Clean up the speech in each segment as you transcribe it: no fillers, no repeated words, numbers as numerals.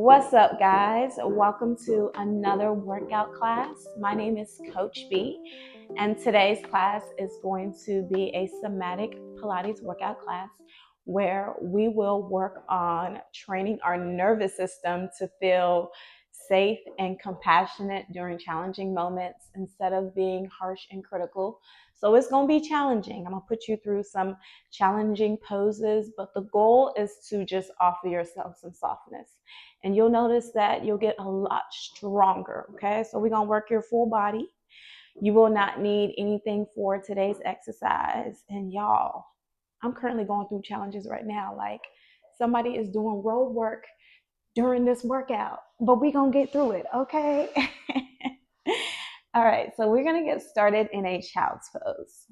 What's up, guys? Welcome to another workout class. My name is Coach B, and today's class is going to be a Somatic Pilates workout class where we will work on training our nervous system to feel safe and compassionate during challenging moments instead of being harsh and critical. So it's going to be challenging. I'm going to put you through some challenging poses, but the goal is to just offer yourself some softness. And you'll notice that you'll get a lot stronger, okay? So we're going to work your full body. You will not need anything for today's exercise. And y'all, I'm currently going through challenges right now. Like somebody is doing road work during this workout, but we're going to get through it, okay? All right, so we're going to get started in a child's pose.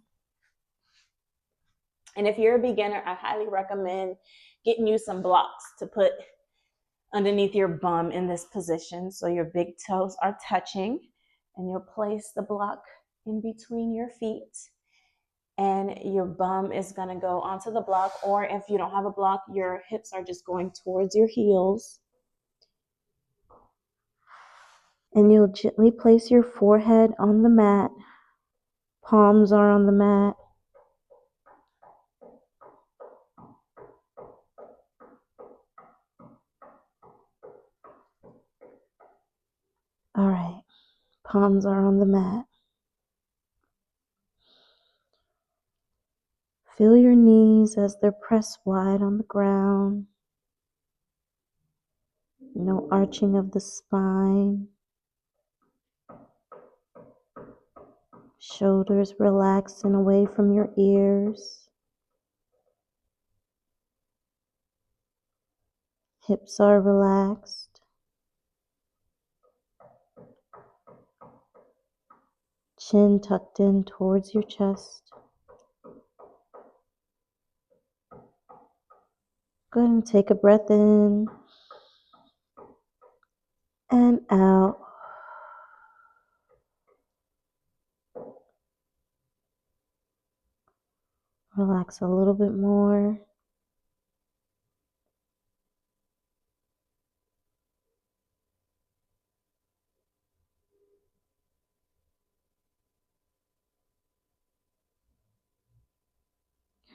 And if you're a beginner, I highly recommend getting you some blocks to put underneath your bum in this position so your big toes are touching, and you'll place the block in between your feet and your bum is going to go onto the block, or if you don't have a block, your hips are just going towards your heels. And you'll gently place your forehead on the mat. Palms are on the mat. All right, palms are on the mat. Feel your knees as they're pressed wide on the ground. No arching of the spine. Shoulders relaxed and away from your ears. Hips are relaxed. Chin tucked in towards your chest. Go ahead and take a breath in and out. Relax a little bit more.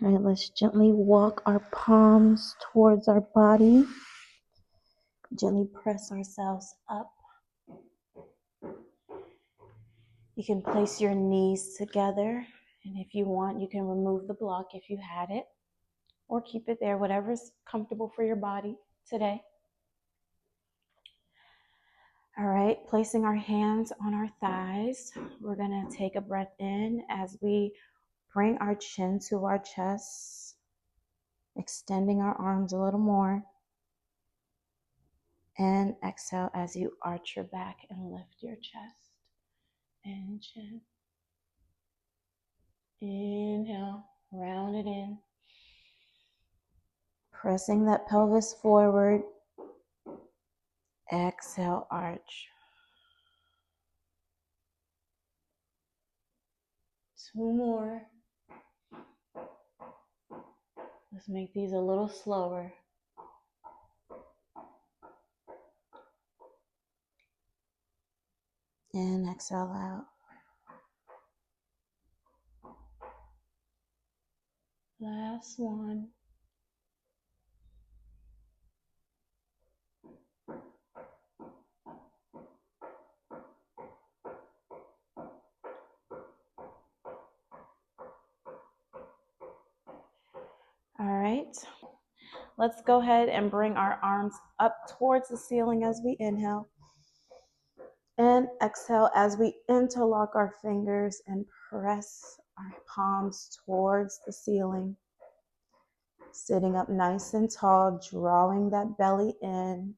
All right, let's gently walk our palms towards our body. Gently press ourselves up. You can place your knees together, and if you want, you can remove the block if you had it, or keep it there, whatever's comfortable for your body today. All right, placing our hands on our thighs, we're gonna take a breath in as we bring our chin to our chest, extending our arms a little more, and exhale as you arch your back and lift your chest and chin. Inhale, round it in, pressing that pelvis forward. Exhale, arch. 2 more. Let's make these a little slower. And exhale out. Last one. All right. Let's go ahead and bring our arms up towards the ceiling as we inhale. And exhale as we interlock our fingers and press our palms towards the ceiling. Sitting up nice and tall, drawing that belly in,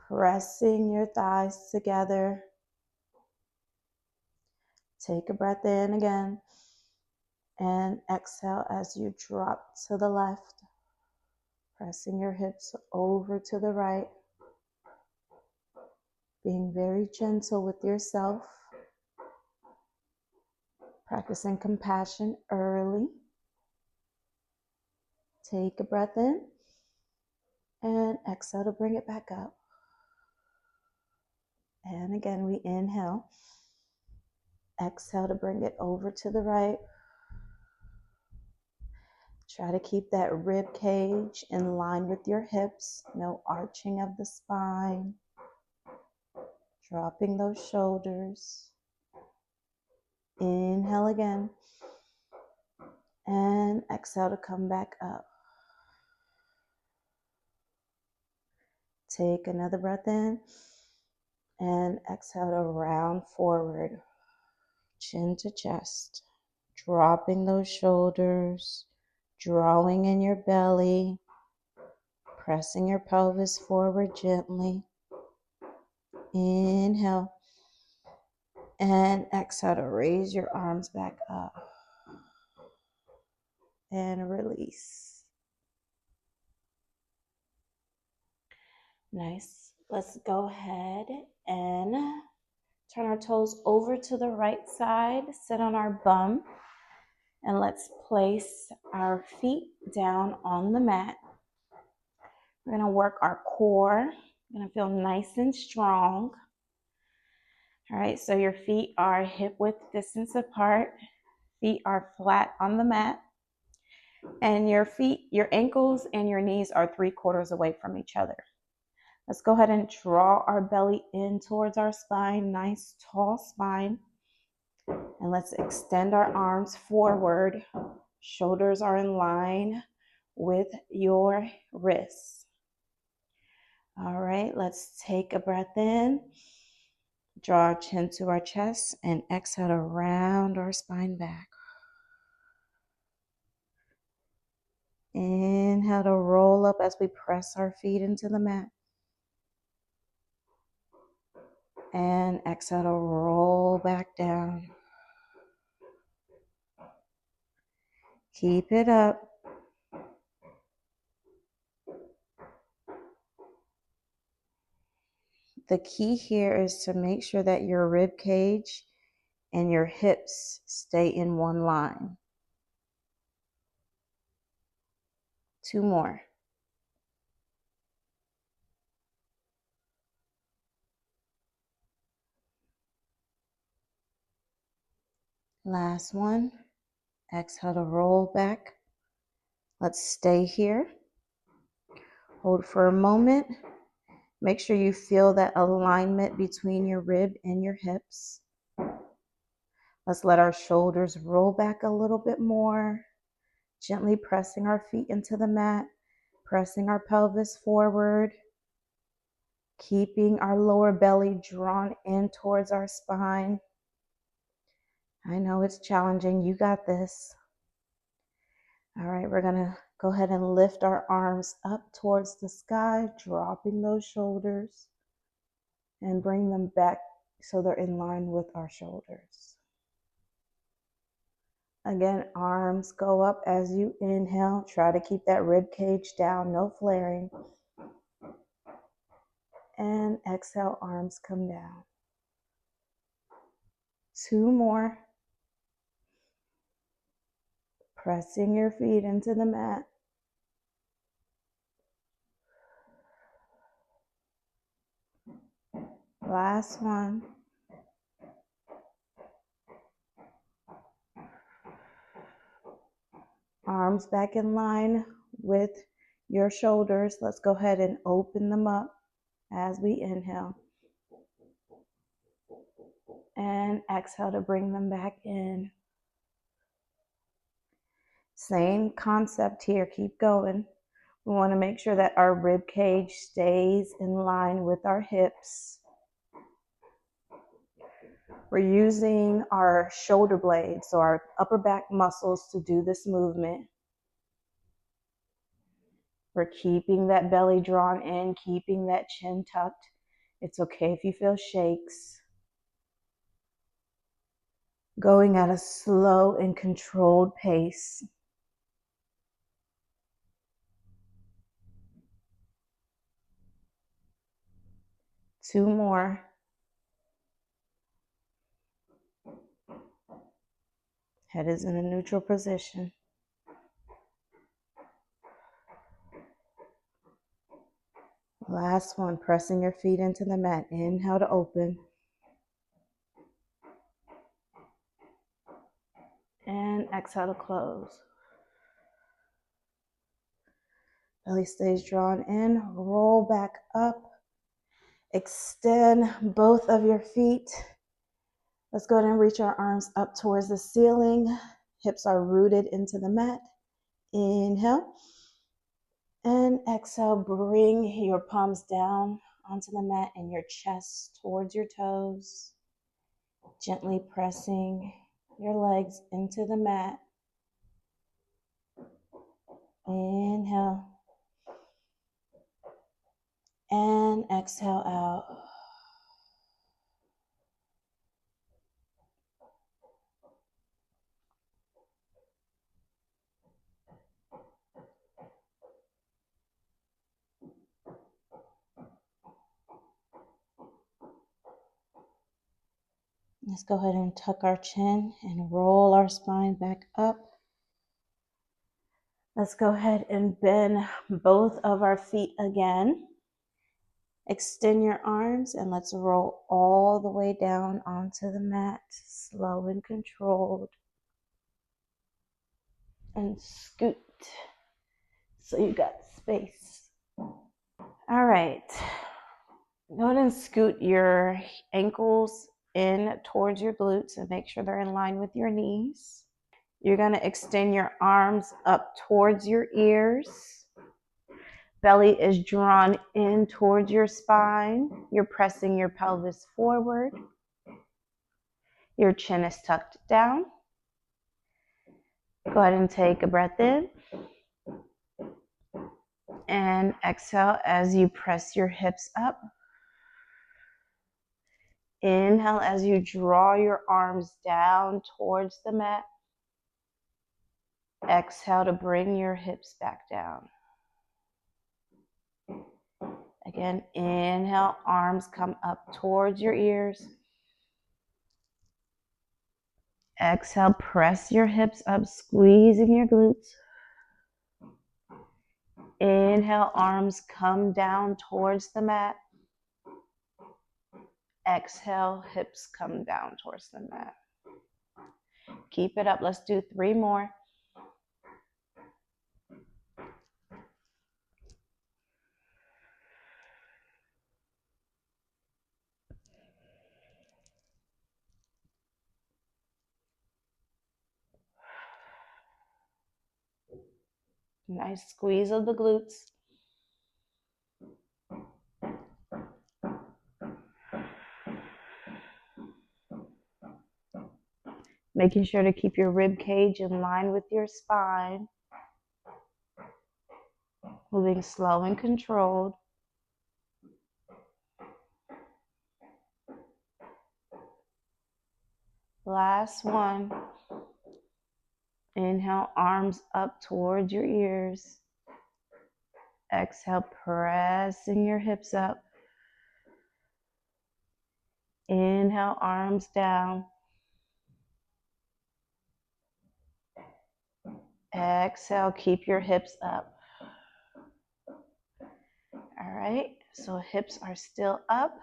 pressing your thighs together. Take a breath in again, and exhale as you drop to the left, pressing your hips over to the right, being very gentle with yourself, practicing compassion early. Take a breath in and exhale to bring it back up. And again, we inhale. Exhale to bring it over to the right. Try to keep that rib cage in line with your hips. No arching of the spine. Dropping those shoulders. Inhale again. And exhale to come back up. Take another breath in. And exhale to round forward. Chin to chest. Dropping those shoulders. Drawing in your belly. Pressing your pelvis forward gently. Inhale. And exhale to raise your arms back up. And release. Nice. Let's go ahead and turn our toes over to the right side. Sit on our bum. And let's place our feet down on the mat. We're going to work our core. We're going to feel nice and strong. All right, so your feet are hip width distance apart. Feet are flat on the mat. And your feet, your ankles and your knees are 3/4 away from each other. Let's go ahead and draw our belly in towards our spine. Nice tall spine. And let's extend our arms forward. Shoulders are in line with your wrists. All right, let's take a breath in. Draw our chin to our chest and exhale to round our spine back. Inhale to roll up as we press our feet into the mat. And exhale to roll back down. Keep it up. The key here is to make sure that your rib cage and your hips stay in one line. 2 more. Last one. Exhale to roll back. Let's stay here. Hold for a moment. Make sure you feel that alignment between your rib and your hips. Let's let our shoulders roll back a little bit more. Gently pressing our feet into the mat. Pressing our pelvis forward. Keeping our lower belly drawn in towards our spine. I know it's challenging. You got this. All right, we're going to go ahead and lift our arms up towards the sky, dropping those shoulders, and bring them back so they're in line with our shoulders. Again, arms go up as you inhale. Try to keep that rib cage down, no flaring. And exhale, arms come down. 2 more. Pressing your feet into the mat. Last one. Arms back in line with your shoulders. Let's go ahead and open them up as we inhale. And exhale to bring them back in. Same concept here. Keep going. We want to make sure that our rib cage stays in line with our hips. We're using our shoulder blades, so our upper back muscles, to do this movement. We're keeping that belly drawn in, keeping that chin tucked. It's okay if you feel shakes. Going at a slow and controlled pace. Two more. Head is in a neutral position. Last one, pressing your feet into the mat. Inhale to open. And exhale to close. Belly stays drawn in. Roll back up. Extend both of your feet. Let's go ahead and reach our arms up towards the ceiling. Hips are rooted into the mat. Inhale. And exhale, bring your palms down onto the mat and your chest towards your toes. Gently pressing your legs into the mat. Inhale. And exhale out. Let's go ahead and tuck our chin and roll our spine back up. Let's go ahead and bend both of our feet again. Extend your arms and let's roll all the way down onto the mat, slow and controlled. And scoot so you got space. All right. Go ahead and scoot your ankles in towards your glutes and make sure they're in line with your knees. You're going to extend your arms up towards your ears. Belly is drawn in towards your spine. You're pressing your pelvis forward. Your chin is tucked down. Go ahead and take a breath in. And exhale as you press your hips up. Inhale as you draw your arms down towards the mat. Exhale to bring your hips back down. Again, inhale, arms come up towards your ears. Exhale, press your hips up, squeezing your glutes. Inhale, arms come down towards the mat. Exhale, hips come down towards the mat. Keep it up. Let's do 3 more. Nice squeeze of the glutes. Making sure to keep your rib cage in line with your spine. Moving slow and controlled. Last one. Inhale, arms up towards your ears. Exhale, pressing your hips up. Inhale, arms down. Exhale, keep your hips up. All right, so hips are still up.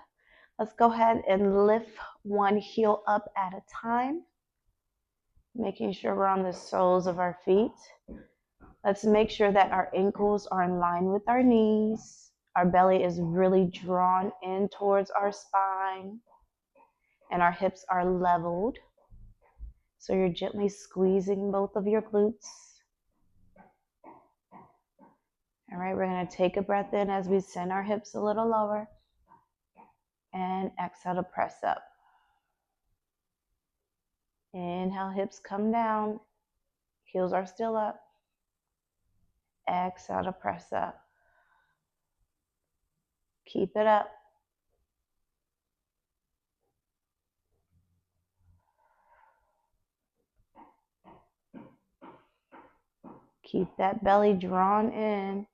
Let's go ahead and lift one heel up at a time. Making sure we're on the soles of our feet. Let's make sure that our ankles are in line with our knees. Our belly is really drawn in towards our spine. And our hips are leveled. So you're gently squeezing both of your glutes. All right, we're going to take a breath in as we send our hips a little lower. And exhale to press up. Inhale, hips come down. Heels are still up. Exhale to press up. Keep it up. Keep that belly drawn in.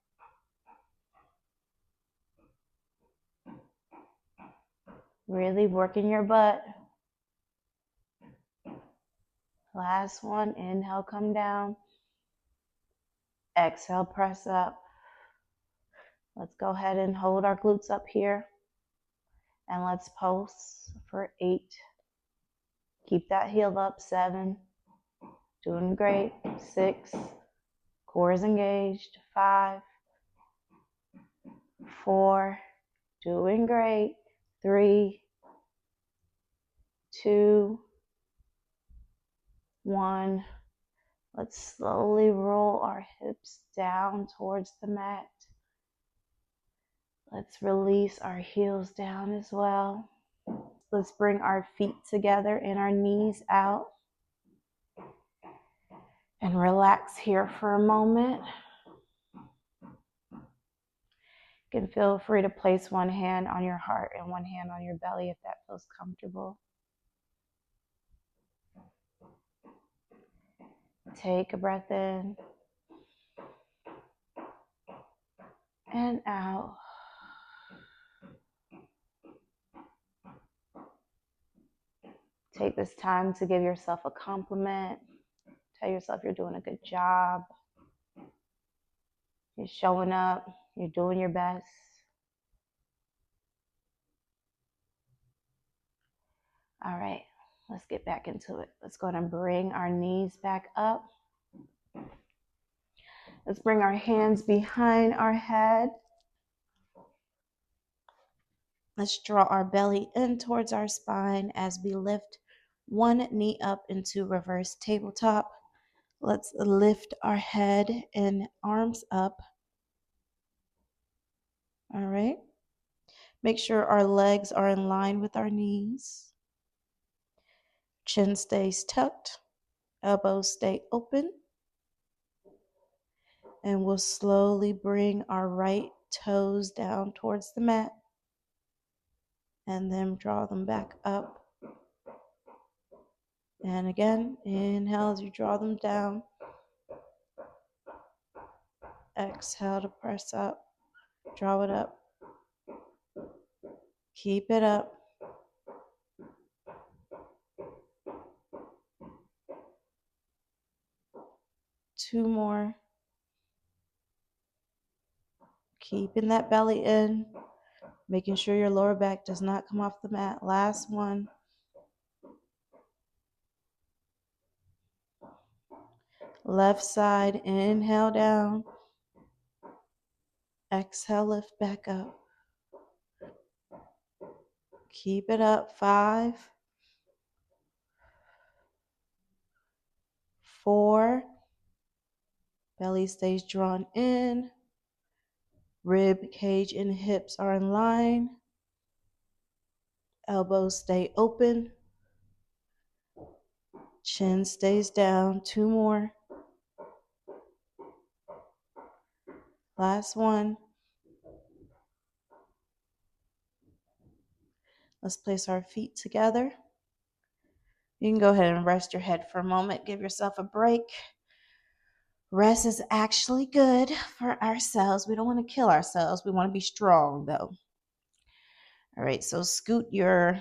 Really working your butt. Last one, inhale, come down. Exhale, press up. Let's go ahead and hold our glutes up here. And let's pulse for 8. Keep that heel up. 7. Doing great. 6. Core is engaged. 5. 4. Doing great. 3. 2. 1. Let's slowly roll our hips down towards the mat. Let's release our heels down as well. Let's bring our feet together and our knees out. And relax here for a moment. You can feel free to place one hand on your heart and one hand on your belly if that feels comfortable. Take a breath in and out. Take this time to give yourself a compliment. Tell yourself you're doing a good job. You're showing up. You're doing your best. All right, let's get back into it. Let's go ahead and bring our knees back up. Let's bring our hands behind our head. Let's draw our belly in towards our spine as we lift one knee up into reverse tabletop. Let's lift our head and arms up. All right. Make sure our legs are in line with our knees. Chin stays tucked. Elbows stay open. And we'll slowly bring our right toes down towards the mat. And then draw them back up. And again, inhale as you draw them down. Exhale to press up. Draw it up. Keep it up. Two more. Keeping that belly in. Making sure your lower back does not come off the mat. Last one. Left side, inhale down. Exhale, lift back up. Keep it up. 5, 4. Belly stays drawn in. Rib cage and hips are in line. Elbows stay open. Chin stays down. 2 more. Last one. Let's place our feet together. You can go ahead and rest your head for a moment. Give yourself a break. Rest is actually good for ourselves. We don't want to kill ourselves. We want to be strong, though. All right, so scoot your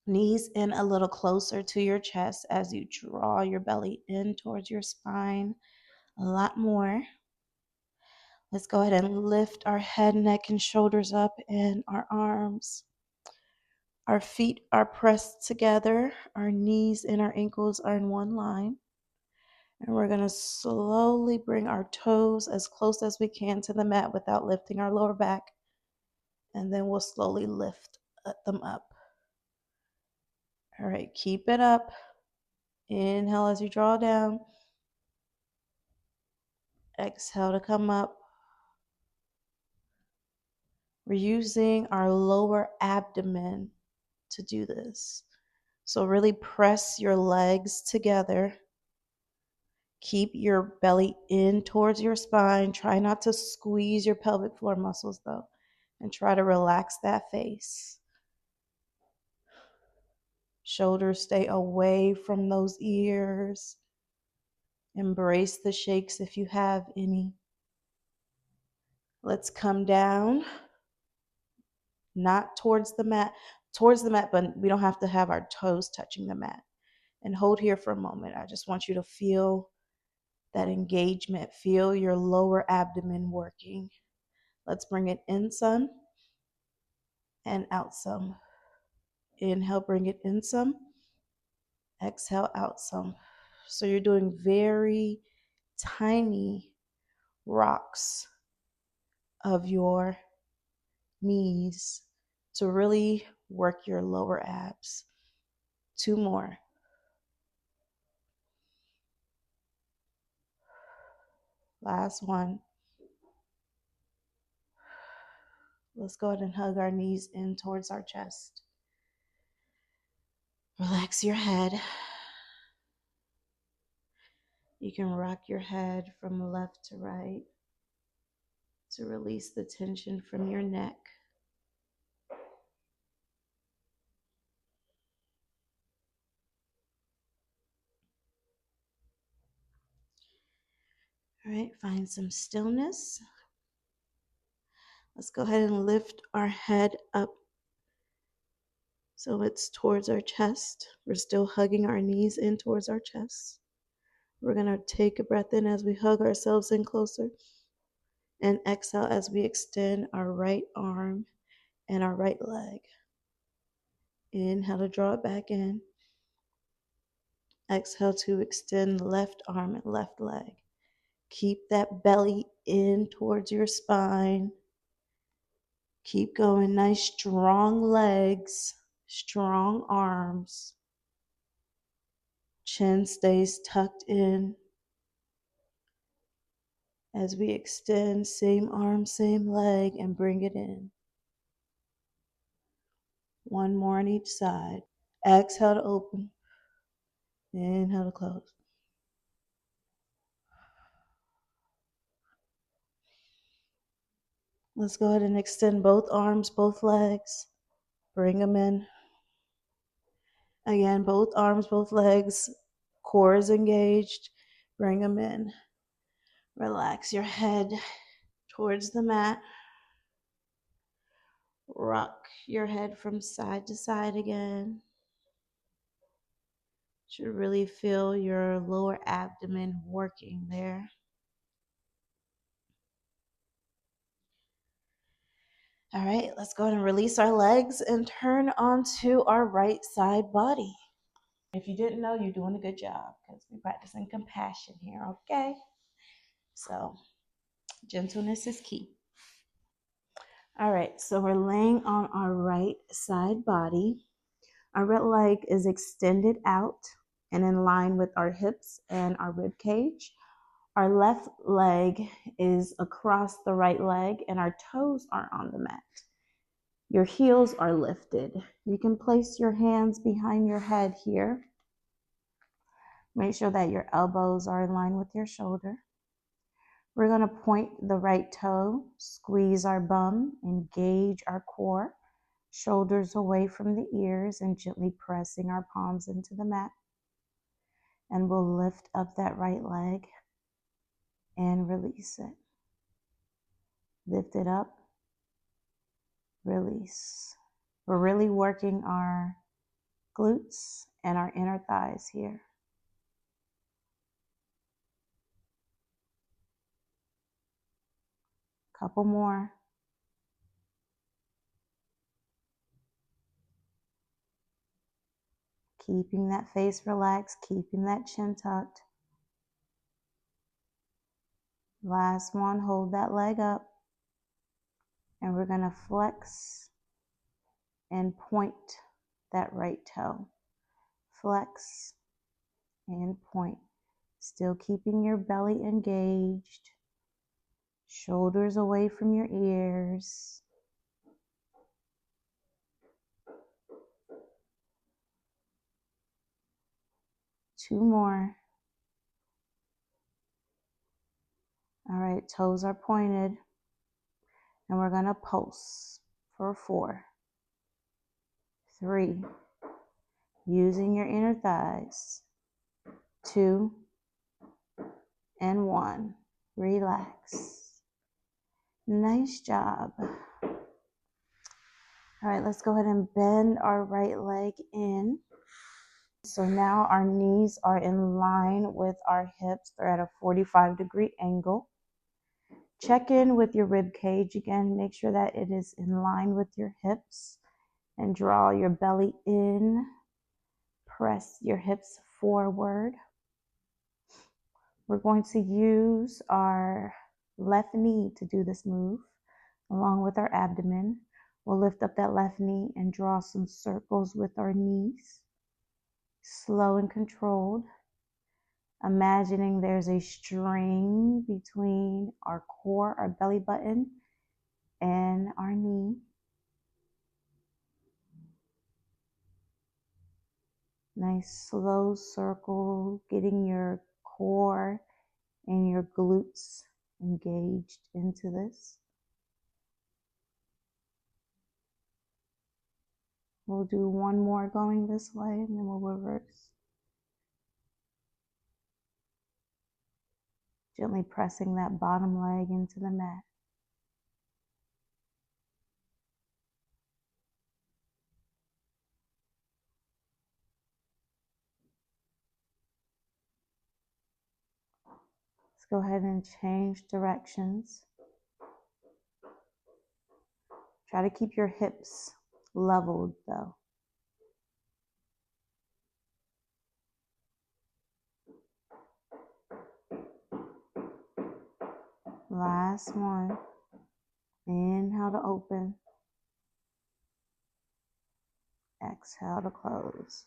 knees in a little closer to your chest as you draw your belly in towards your spine a lot more. Let's go ahead and lift our head, neck, and shoulders up and our arms. Our feet are pressed together. Our knees and our ankles are in one line. And we're going to slowly bring our toes as close as we can to the mat without lifting our lower back. And then we'll slowly lift them up. All right, keep it up. Inhale as you draw down. Exhale to come up. We're using our lower abdomen to do this. So really press your legs together. Keep your belly in towards your spine. Try not to squeeze your pelvic floor muscles though. And try to relax that face. Shoulders stay away from those ears. Embrace the shakes if you have any. Let's come down. Not towards the mat, but we don't have to have our toes touching the mat. And hold here for a moment. I just want you to feel that engagement. Feel your lower abdomen working. Let's bring it in some and out some. Inhale, bring it in some. Exhale, out some. So you're doing very tiny rocks of your knees to really work your lower abs. 2 more. Last one. Let's go ahead and hug our knees in towards our chest. Relax your head. You can rock your head from left to right to release the tension from your neck. All right, find some stillness. Let's go ahead and lift our head up so it's towards our chest. We're still hugging our knees in towards our chest. We're going to take a breath in as we hug ourselves in closer, and exhale as we extend our right arm and our right leg. Inhale to draw it back in. Exhale to extend left arm and left leg. Keep that belly in towards your spine. Keep going. Nice strong legs, strong arms. Chin stays tucked in. As we extend, same arm, same leg, and bring it in. One more on each side. Exhale to open. Inhale to close. Let's go ahead and extend both arms, both legs. Bring them in. Again, both arms, both legs. Core is engaged. Bring them in. Relax your head towards the mat. Rock your head from side to side again. Should really feel your lower abdomen working there. All right, let's go ahead and release our legs and turn onto our right side body. If you didn't know, you're doing a good job because we're practicing compassion here, okay? So, gentleness is key. All right, so we're laying on our right side body. Our right leg is extended out and in line with our hips and our rib cage. Our left leg is across the right leg and our toes are on the mat. Your heels are lifted. You can place your hands behind your head here. Make sure that your elbows are in line with your shoulder. We're going to point the right toe, squeeze our bum, engage our core, shoulders away from the ears, and gently pressing our palms into the mat. And we'll lift up that right leg and release it. Lift it up, release. We're really working our glutes and our inner thighs here. Couple more. Keeping that face relaxed, keeping that chin tucked. Last one, hold that leg up. And we're going to flex and point that right toe. Flex and point. Still keeping your belly engaged. Shoulders away from your ears. Two more. All right, toes are pointed. And we're going to pulse for 4, 3, using your inner thighs, 2, and 1. Relax. Nice job. All right, let's go ahead and bend our right leg in. So now our knees are in line with our hips. They're at a 45-degree angle. Check in with your rib cage again. Make sure that it is in line with your hips and draw your belly in. Press your hips forward. We're going to use our left knee to do this move along with our abdomen. We'll lift up that left knee and draw some circles with our knees. Slow and controlled. Imagining there's a string between our core, our belly button, and our knee. Nice slow circle, getting your core and your glutes engaged into this. We'll do one more going this way and then we'll reverse. Gently pressing that bottom leg into the mat. Let's go ahead and change directions. Try to keep your hips leveled though. Last one. Inhale to open. Exhale to close.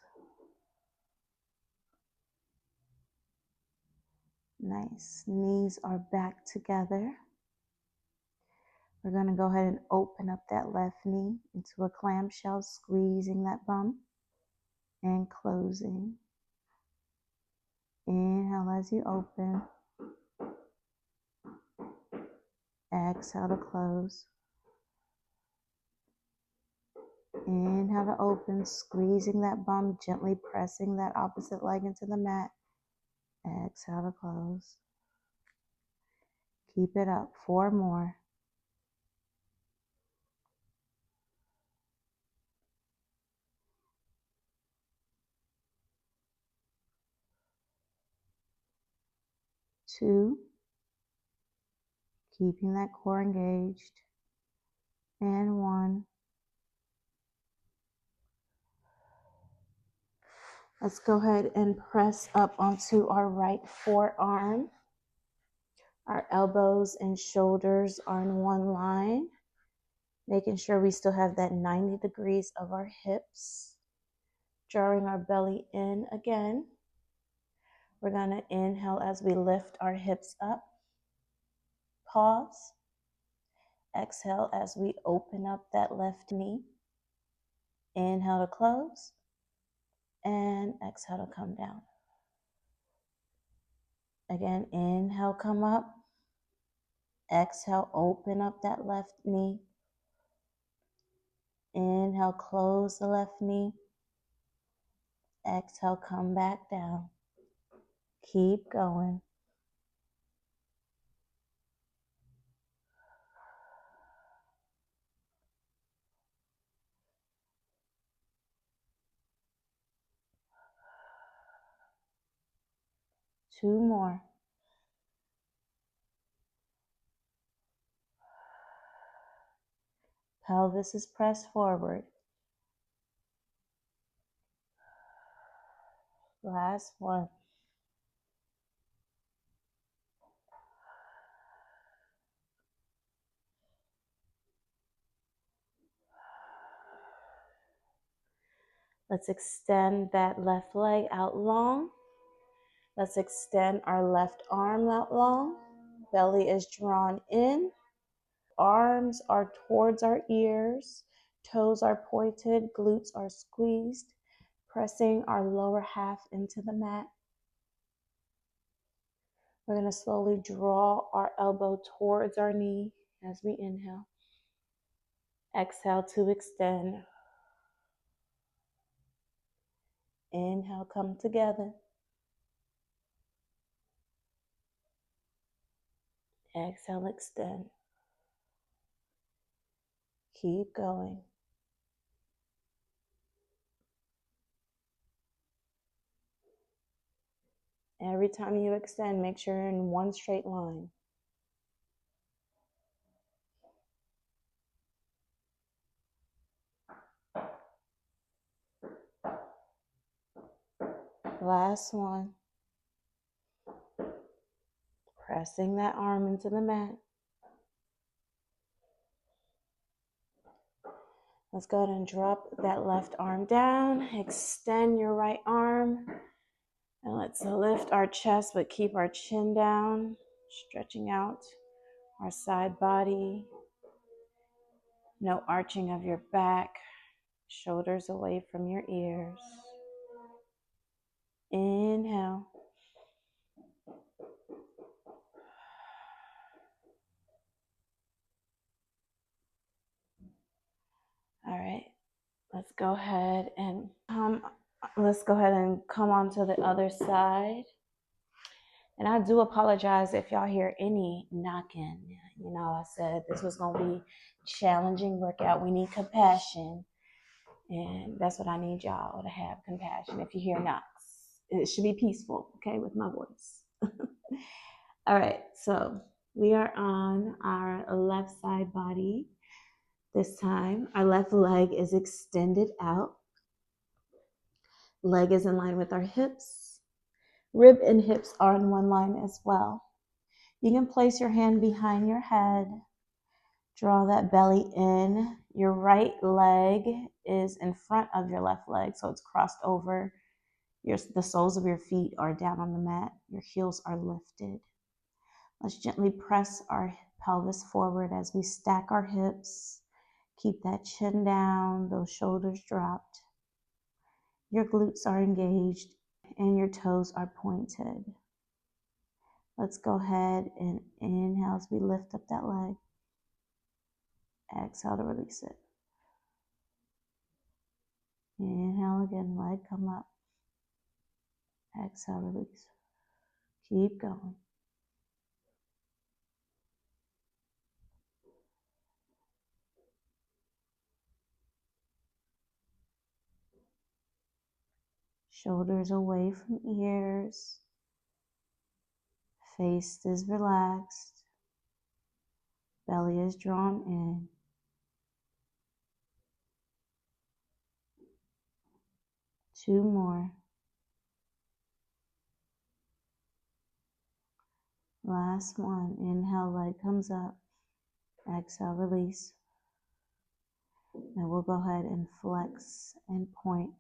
Nice. Knees are back together. We're going to go ahead and open up that left knee into a clamshell, squeezing that bum and closing. Inhale as you open. Exhale to close. Inhale to open, squeezing that bum, gently pressing that opposite leg into the mat. Exhale to close. Keep it up. 4 more. Two. Keeping that core engaged. And 1. Let's go ahead and press up onto our right forearm. Our elbows and shoulders are in one line, making sure we still have that 90 degrees of our hips. Drawing our belly in again. We're going to inhale as we lift our hips up. Pause. Exhale as we open up that left knee. Inhale to close. And exhale to come down. Again, inhale, come up. Exhale, open up that left knee. Inhale, close the left knee. Exhale, come back down. Keep going. Two more. Pelvis is pressed forward. Last one. Let's extend that left leg out long. Let's extend our left arm out long. Belly is drawn in. Arms are towards our ears. Toes are pointed. Glutes are squeezed. Pressing our lower half into the mat. We're going to slowly draw our elbow towards our knee as we inhale. Exhale to extend. Inhale, come together. Exhale, extend. Keep going. Every time you extend, make sure you're in one straight line. Last one. Pressing that arm into the mat. Let's go ahead and drop that left arm down. Extend your right arm. And let's lift our chest, but keep our chin down. Stretching out our side body. No arching of your back. Shoulders away from your ears. Inhale. All right. Let's go ahead and come on to the other side. And I do apologize if y'all hear any knocking. You know, I said this was going to be challenging workout. We need compassion. And that's what I need y'all to have, compassion. If you hear knocks, it should be peaceful, okay, with my voice. All right, so we are on our left side body. This time, our left leg is extended out. Leg is in line with our hips. Rib and hips are in one line as well. You can place your hand behind your head. Draw that belly in. Your right leg is in front of your left leg, so it's crossed over. The soles of your feet are down on the mat. Your heels are lifted. Let's gently press our pelvis forward as we stack our hips. Keep that chin down, those shoulders dropped. Your glutes are engaged and your toes are pointed. Let's go ahead and inhale as we lift up that leg. Exhale to release it. Inhale again, leg come up. Exhale, release. Keep going. Shoulders away from ears. Face is relaxed. Belly is drawn in. Two more. Last one. Inhale, leg comes up. Exhale, release. Now we'll go ahead and flex and point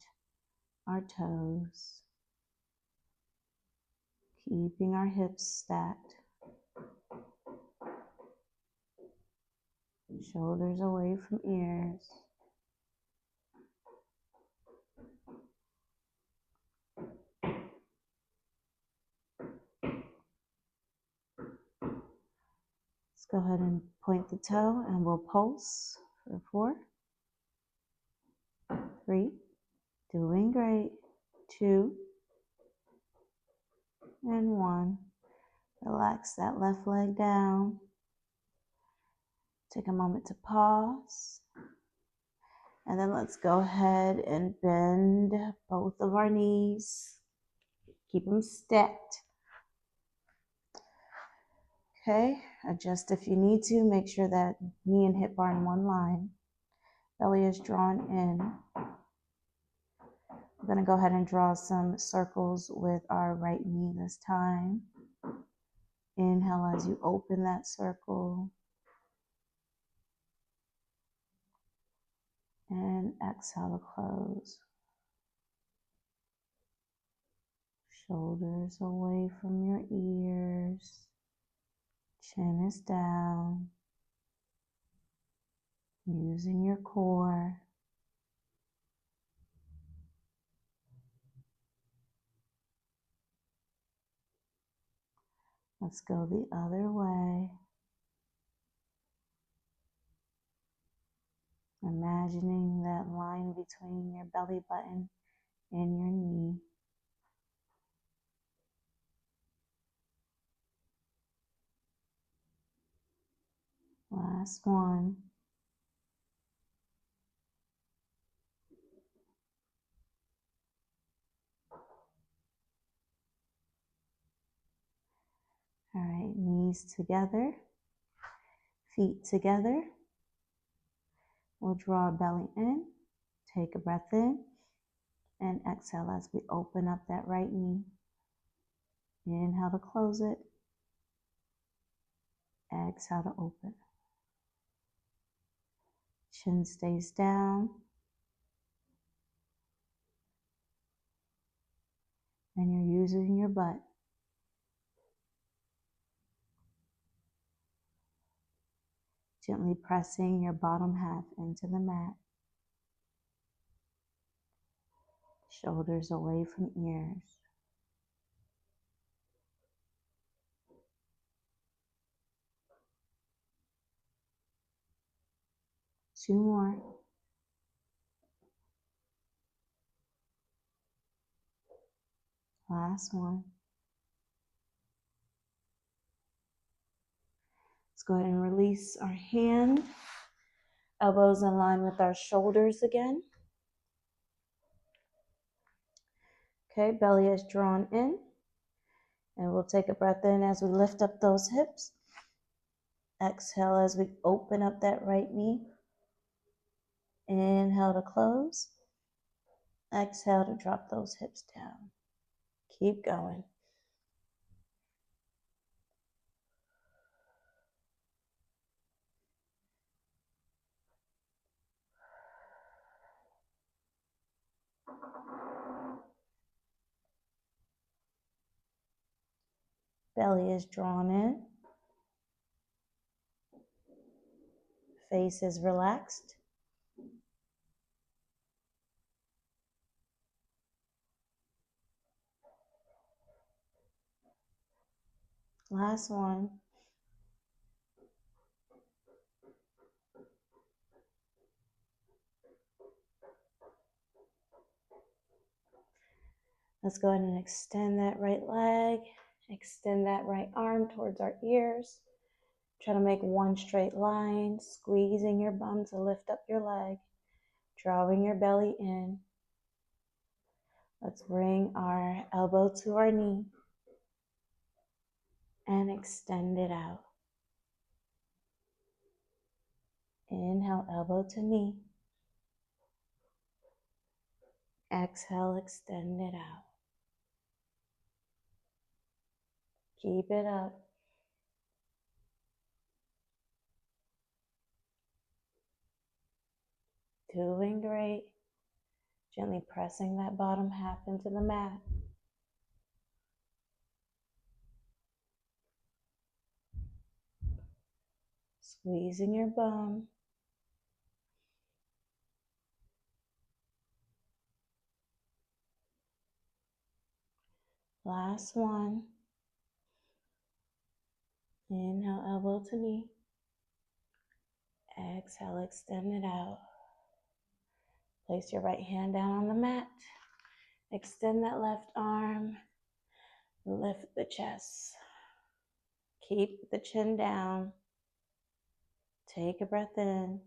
our toes. Keeping our hips stacked. Shoulders away from ears. Let's go ahead and point the toe and we'll pulse for 4, 3, doing great, 2, and 1. Relax that left leg down. Take a moment to pause. And then let's go ahead and bend both of our knees. Keep them stacked. Okay, adjust if you need to. Make sure that knee and hip are in one line. Belly is drawn in. We're going to go ahead and draw some circles with our right knee this time. Inhale as you open that circle. And exhale to close. Shoulders away from your ears. Chin is down. Using your core. Let's go the other way. Imagining that line between your belly button and your knee. Last one. All right, knees together, feet together. We'll draw our belly in, take a breath in, And exhale as we open up that right knee. Inhale to close it. Exhale to open. Chin stays down. And you're using your butt. Gently pressing your bottom half into the mat. Shoulders away from ears. Two more. Last one. Let's go ahead and release our hand. Elbows in line with our shoulders again. Okay, belly is drawn in. And we'll take a breath in as we lift up those hips. Exhale as we open up that right knee. Inhale to close. Exhale to drop those hips down. Keep going. Belly is drawn in. Face is relaxed. Last one. Let's go ahead and extend that right leg. Extend that right arm towards our ears. Try to make one straight line, squeezing your bum to lift up your leg, drawing your belly in. Let's bring our elbow to our knee and extend it out. Inhale, elbow to knee. Exhale, extend it out. Keep it up. Doing great. Gently pressing that bottom half into the mat. Squeezing your bum. Last one. Inhale, elbow to knee. Exhale, extend it out. Place your right hand down on the mat. Extend that left arm. Lift the chest. Keep the chin down. Take a breath in.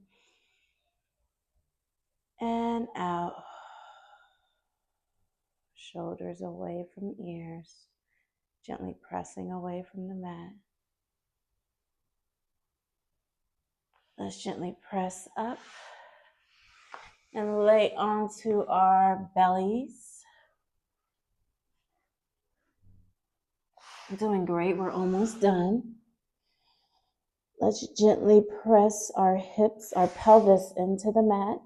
And out. Shoulders away from ears. Gently pressing away from the mat. Let's gently press up and lay onto our bellies. Doing great, we're almost done. Let's gently press our hips, our pelvis into the mat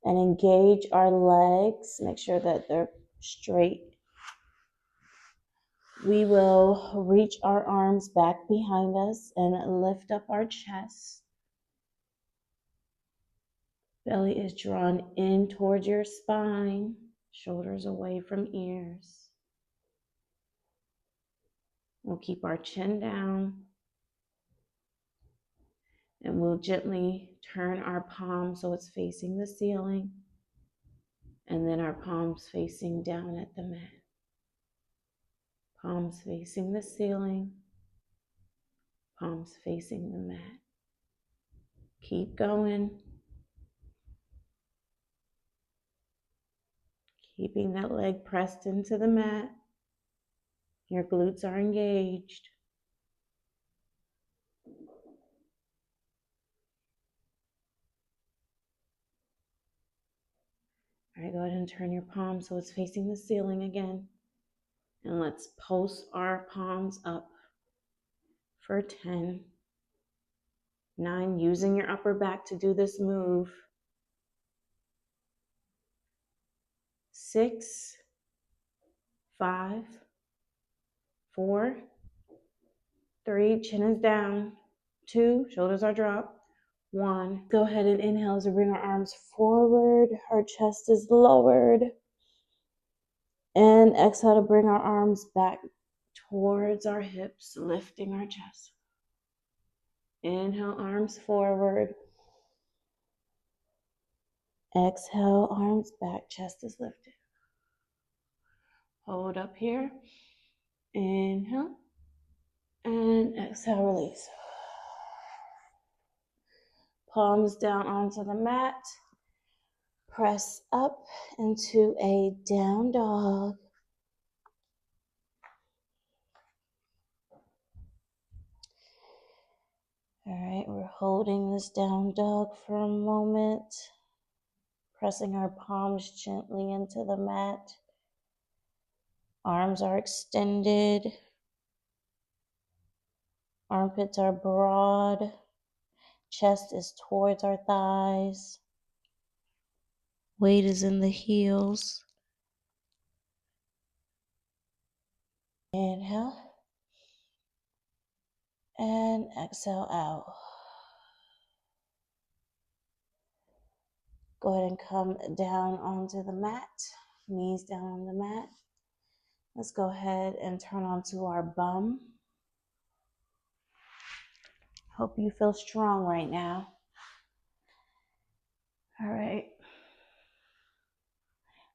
and engage our legs. Make sure that they're straight. We will reach our arms back behind us and lift up our chest. Belly is drawn in towards your spine, shoulders away from ears. We'll keep our chin down and we'll gently turn our palms so it's facing the ceiling and then our palms facing down at the mat. Palms facing the ceiling, palms facing the mat. Keep going. Keeping that leg pressed into the mat. Your glutes are engaged. All right, go ahead and turn your palm so it's facing the ceiling again. And let's pulse our palms up for 10, 9, using your upper back to do this move. 6, 5, 4, 3, chin is down. 2, shoulders are dropped. 1, go ahead and inhale as we bring our arms forward. Our chest is lowered. And exhale to bring our arms back towards our hips, lifting our chest. Inhale, arms forward. Exhale, arms back, chest is lifted. Hold up here. Inhale. And exhale, release. Palms down onto the mat. Press up into a down dog. All right, we're holding this down dog for a moment. Pressing our palms gently into the mat. Arms are extended. Armpits are broad. Chest is towards our thighs. Weight is in the heels. Inhale. And exhale out. Go ahead and come down onto the mat. Knees down on the mat. Let's go ahead and turn onto our bum. Hope you feel strong right now. All right.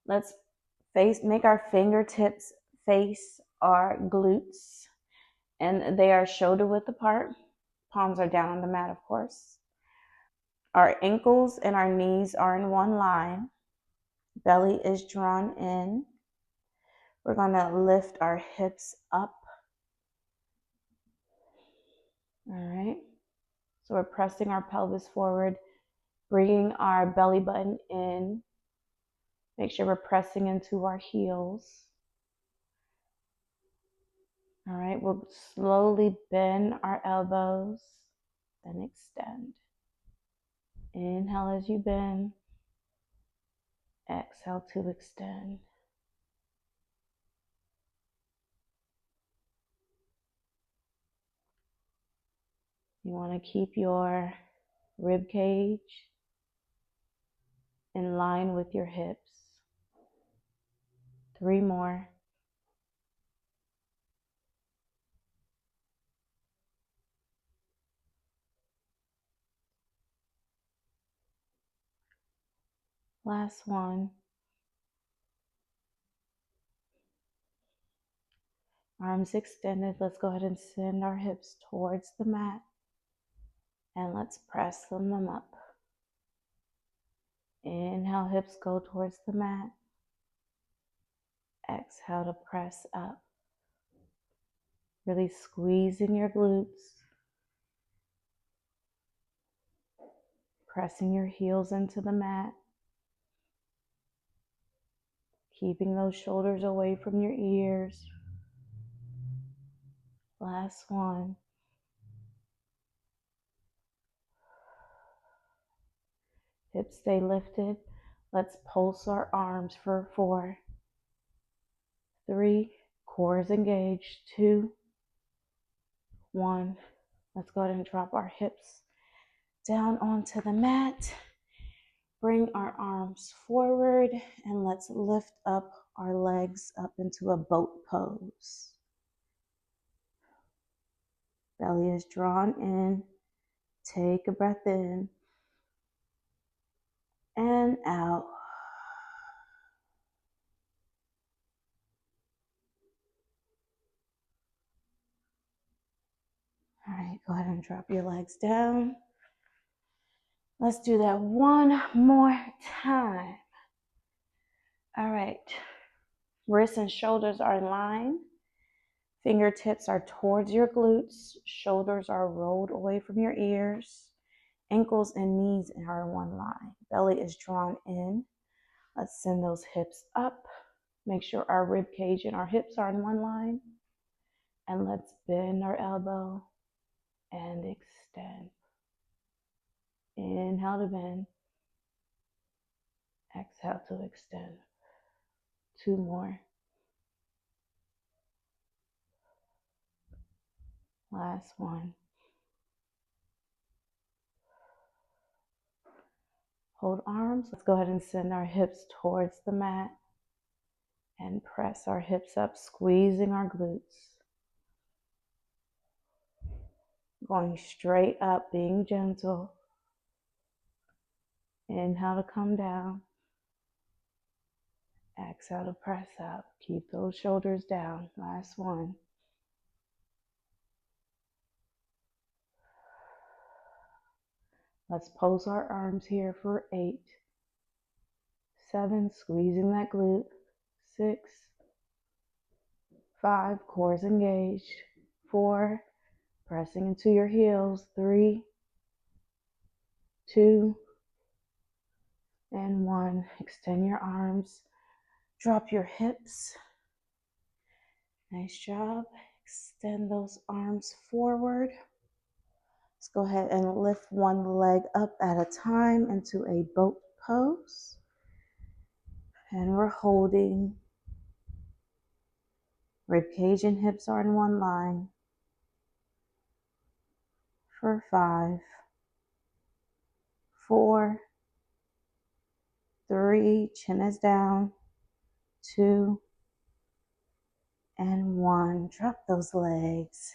Let's make our fingertips face our glutes. And they are shoulder width apart. Palms are down on the mat, of course. Our ankles and our knees are in one line. Belly is drawn in. We're going to lift our hips up. All right. So we're pressing our pelvis forward, bringing our belly button in. Make sure we're pressing into our heels. All right. We'll slowly bend our elbows, then extend. Inhale as you bend. Exhale to extend. You want to keep your rib cage in line with your hips. 3 more. Last one. Arms extended. Let's go ahead and send our hips towards the mat. And let's press them up. Inhale, hips go towards the mat. Exhale to press up. Really squeezing your glutes. Pressing your heels into the mat. Keeping those shoulders away from your ears. Last one. Hips stay lifted. Let's pulse our arms for 4, 3, core is engaged, 2, 1. Let's go ahead and drop our hips down onto the mat. Bring our arms forward and let's lift up our legs up into a boat pose. Belly is drawn in. Take a breath in and out. All right, go ahead and drop your legs down. Let's do that one more time. All right, wrists and shoulders are in line. Fingertips are towards your glutes. Shoulders are rolled away from your ears. Ankles and knees are in one line. Belly is drawn in. Let's send those hips up. Make sure our rib cage and our hips are in one line. And let's bend our elbow and extend. Inhale to bend. Exhale to extend. 2 more. Last one. Hold arms. Let's go ahead and send our hips towards the mat and press our hips up, squeezing our glutes. Going straight up, being gentle. Inhale to come down. Exhale to press up. Keep those shoulders down. Last one. Let's pulse our arms here for 8, 7, squeezing that glute. 6, 5, cores engaged. 4, pressing into your heels. 3, 2, and 1. Extend your arms. Drop your hips. Nice job. Extend those arms forward. Let's go ahead and lift one leg up at a time into a boat pose. And we're holding. Rib cage and hips are in one line. For 5, 4, 3, chin is down. 2, and 1. Drop those legs.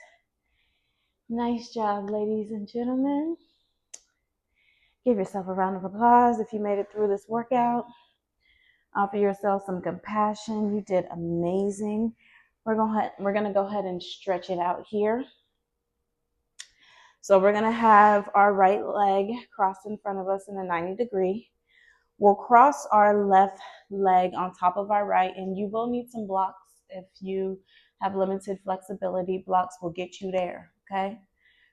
Nice job, ladies and gentlemen. Give yourself a round of applause if you made it through this workout. Offer yourself some compassion. You did amazing. We're going to go ahead and stretch it out here. So we're going to have our right leg crossed in front of us in a 90-degree. We'll cross our left leg on top of our right, and you will need some blocks. If you have limited flexibility, blocks will get you there, okay?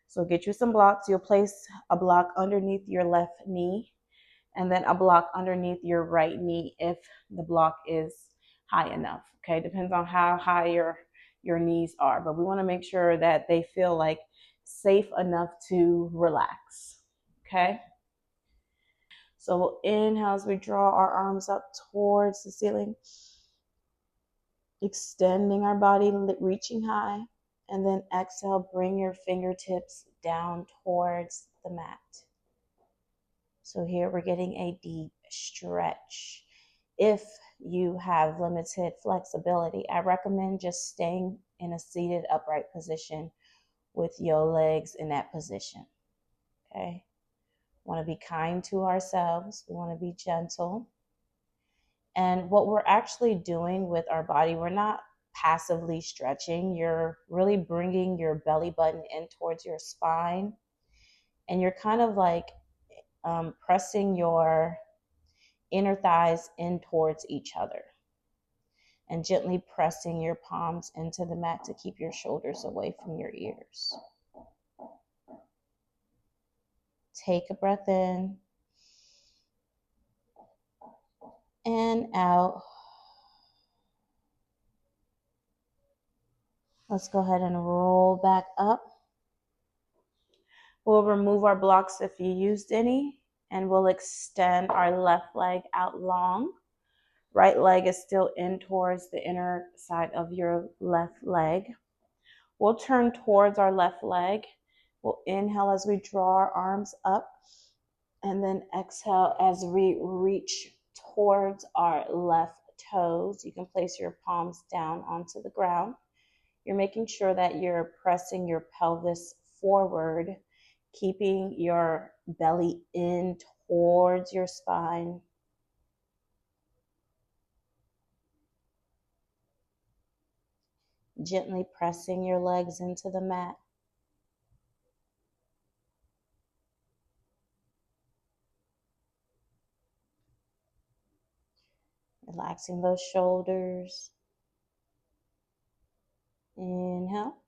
So get you some blocks. You'll place a block underneath your left knee and then a block underneath your right knee if the block is high enough, okay? Depends on how high your knees are, but we want to make sure that they feel like safe enough to relax, okay? So we'll inhale as we draw our arms up towards the ceiling, extending our body, reaching high, and then exhale, bring your fingertips down towards the mat. So here we're getting a deep stretch. If you have limited flexibility, I recommend just staying in a seated upright position with your legs in that position, okay? We want to be kind to ourselves. We want to be gentle. And what we're actually doing with our body, we're not passively stretching. You're really bringing your belly button in towards your spine. And you're kind of like pressing your inner thighs in towards each other. And gently pressing your palms into the mat to keep your shoulders away from your ears. Take a breath in. And out. Let's go ahead and roll back up. We'll remove our blocks if you used any, and we'll extend our left leg out long. Right leg is still in towards the inner side of your left leg. We'll turn towards our left leg. We'll inhale as we draw our arms up, and then exhale as we reach towards our left toes. You can place your palms down onto the ground. You're making sure that you're pressing your pelvis forward, keeping your belly in towards your spine. Gently pressing your legs into the mat. Relaxing those shoulders. Inhale.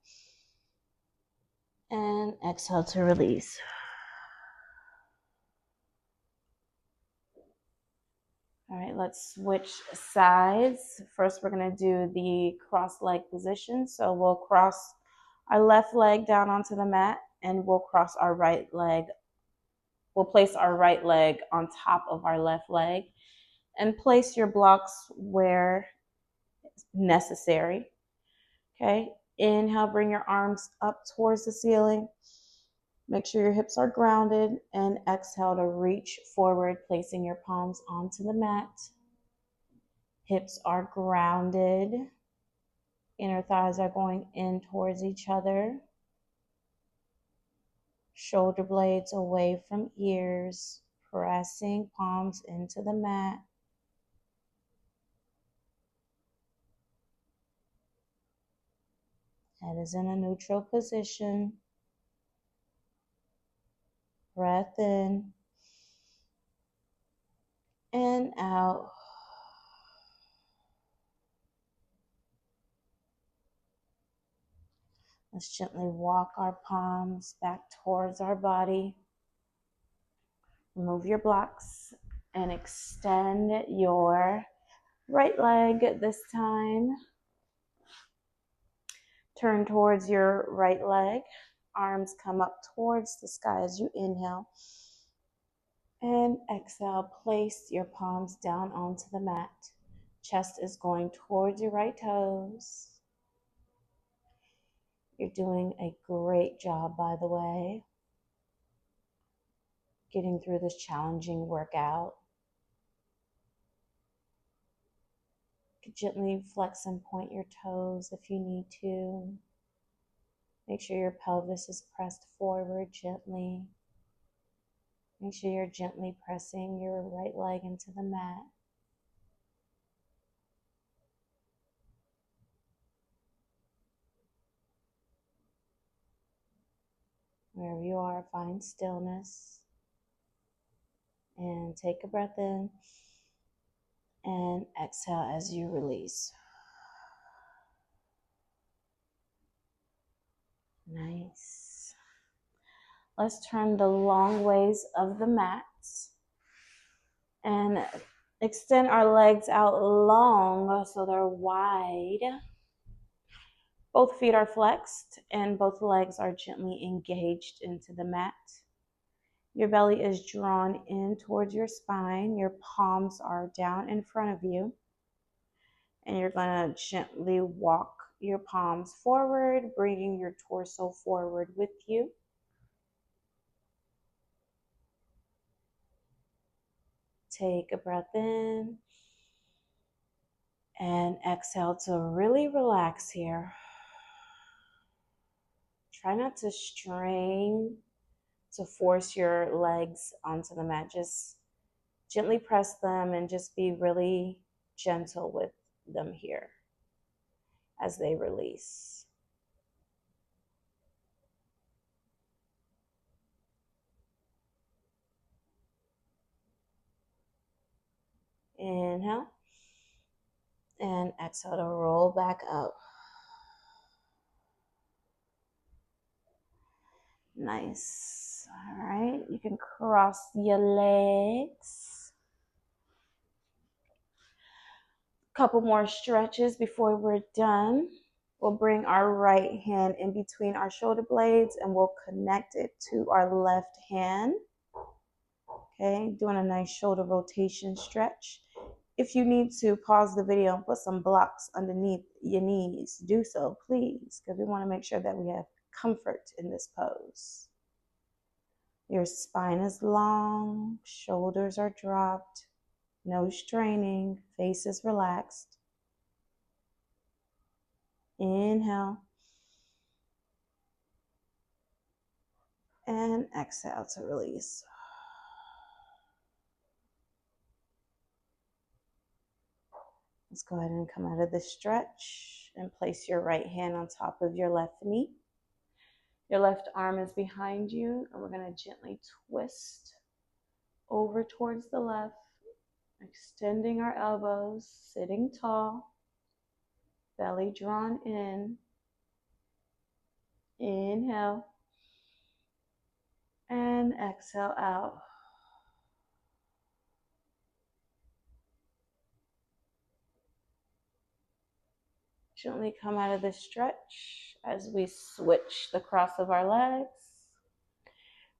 And exhale to release. All right, let's switch sides. First, we're gonna do the cross leg position. So we'll cross our left leg down onto the mat and we'll cross our right leg. We'll place our right leg on top of our left leg and place your blocks where necessary. Okay, inhale, bring your arms up towards the ceiling. Make sure your hips are grounded, and exhale to reach forward, placing your palms onto the mat. Hips are grounded. Inner thighs are going in towards each other. Shoulder blades away from ears, pressing palms into the mat. Head is in a neutral position. Breath in and out. Let's gently walk our palms back towards our body. Remove your blocks and extend your right leg this time. Turn towards your right leg. Arms come up towards the sky as you inhale. And exhale, place your palms down onto the mat. Chest is going towards your right toes. You're doing a great job, by the way, getting through this challenging workout. You can gently flex and point your toes if you need to. Make sure your pelvis is pressed forward gently. Make sure you're gently pressing your right leg into the mat. Wherever you are, find stillness. And take a breath in. And exhale as you release. Nice. Let's turn the long ways of the mat and extend our legs out long so they're wide. Both feet are flexed and both legs are gently engaged into the mat. Your belly is drawn in towards your spine. Your palms are down in front of you. And you're going to gently walk your palms forward, bringing your torso forward with you. Take a breath in and exhale to really relax here. Try not to strain to force your legs onto the mat. Just gently press them and just be really gentle with them here as they release. Inhale and exhale to roll back up. Nice. All right, you can cross your legs. Couple more stretches before we're done. We'll bring our right hand in between our shoulder blades and we'll connect it to our left hand. Okay, doing a nice shoulder rotation stretch. If you need to pause the video and put some blocks underneath your knees, do so, please, because we want to make sure that we have comfort in this pose. Your spine is long, shoulders are dropped, no straining, face is relaxed. Inhale. And exhale to release. Let's go ahead and come out of the stretch and place your right hand on top of your left knee. Your left arm is behind you, and we're going to gently twist over towards the left, extending our elbows, sitting tall, belly drawn in. Inhale and exhale out. Gently come out of this stretch as we switch the cross of our legs.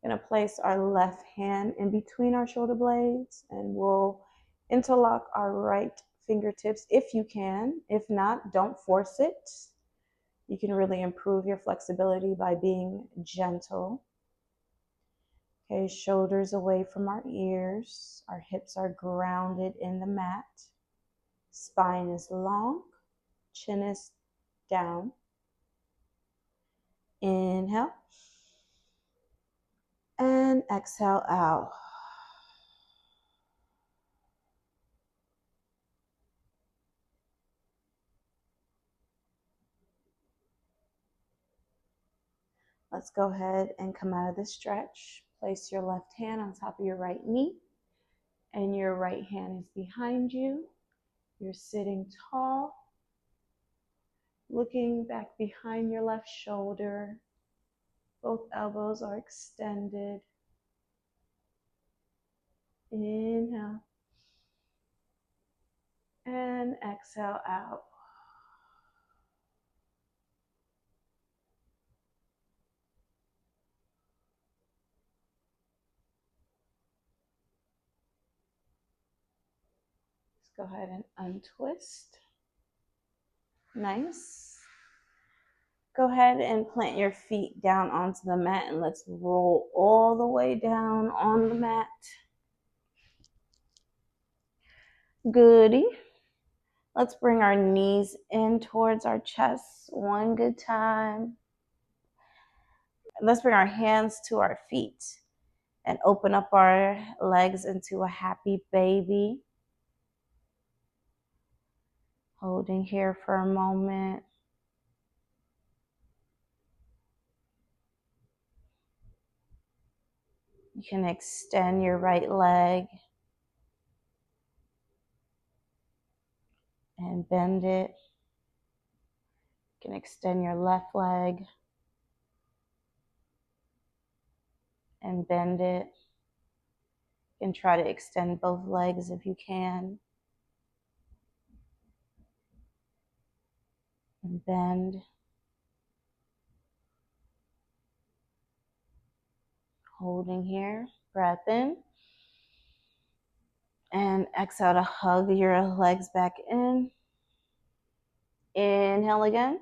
We're going to place our left hand in between our shoulder blades, and we'll interlock our right fingertips if you can. If not, don't force it. You can really improve your flexibility by being gentle. Okay, shoulders away from our ears. Our hips are grounded in the mat. Spine is long. Chin is down. Inhale. And exhale out. Let's go ahead and come out of this stretch. Place your left hand on top of your right knee, and your right hand is behind you. You're sitting tall, looking back behind your left shoulder. Both elbows are extended. Inhale. And exhale out. Let's go ahead and untwist. Nice. Go ahead and plant your feet down onto the mat, and let's roll all the way down on the mat. Goody. Let's bring our knees in towards our chest one good time. Let's bring our hands to our feet and open up our legs into a happy baby. Holding here for a moment. You can extend your right leg and bend it. You can extend your left leg and bend it. You can try to extend both legs if you can. And bend. Holding here. Breath in. And exhale to hug your legs back in. Inhale again.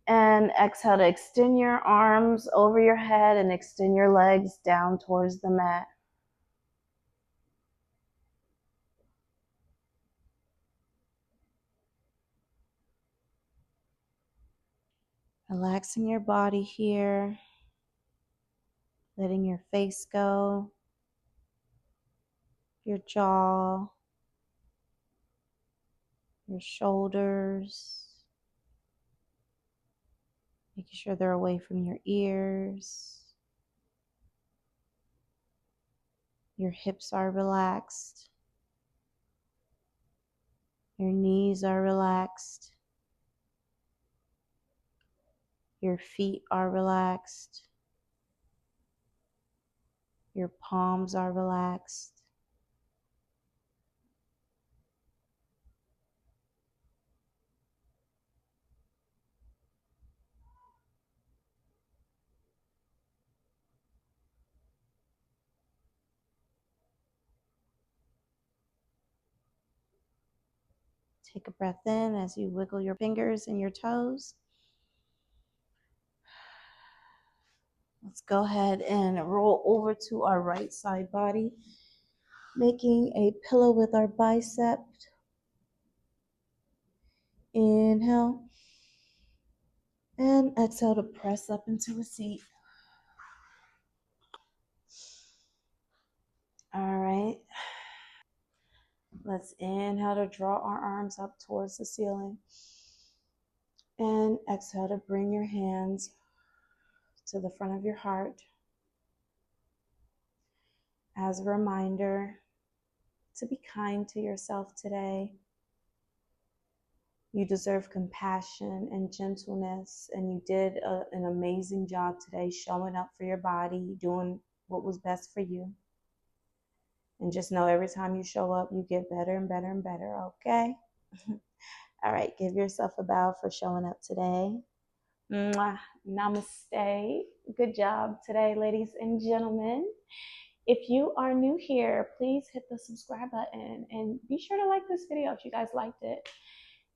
And exhale to extend your arms over your head and extend your legs down towards the mat. Relaxing your body here. Letting your face go. Your jaw. Your shoulders. Making sure they're away from your ears. Your hips are relaxed. Your knees are relaxed. Your feet are relaxed. Your palms are relaxed. Take a breath in as you wiggle your fingers and your toes. Let's go ahead and roll over to our right side body, making a pillow with our bicep. Inhale. And exhale to press up into a seat. All right. Let's inhale to draw our arms up towards the ceiling. And exhale to bring your hands to the front of your heart. As a reminder to be kind to yourself today. You deserve compassion and gentleness, and you did an amazing job today showing up for your body, doing what was best for you. And just know every time you show up, you get better and better and better, okay? All right, give yourself a bow for showing up today. Mwah. Namaste. Good job today, ladies and gentlemen. If you are new here, please hit the subscribe button and be sure to like this video if you guys liked it.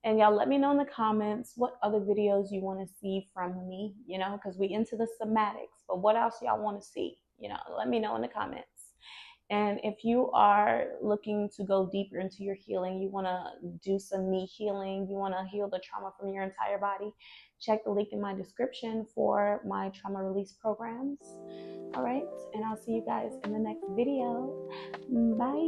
And y'all let me know in the comments what other videos you want to see from me, because we into the somatics, but what else y'all want to see? Let me know in the comments. And if you are looking to go deeper into your healing, you want to do some knee healing, you want to heal the trauma from your entire body, check the link in my description for my trauma release programs. All right, and I'll see you guys in the next video. Bye.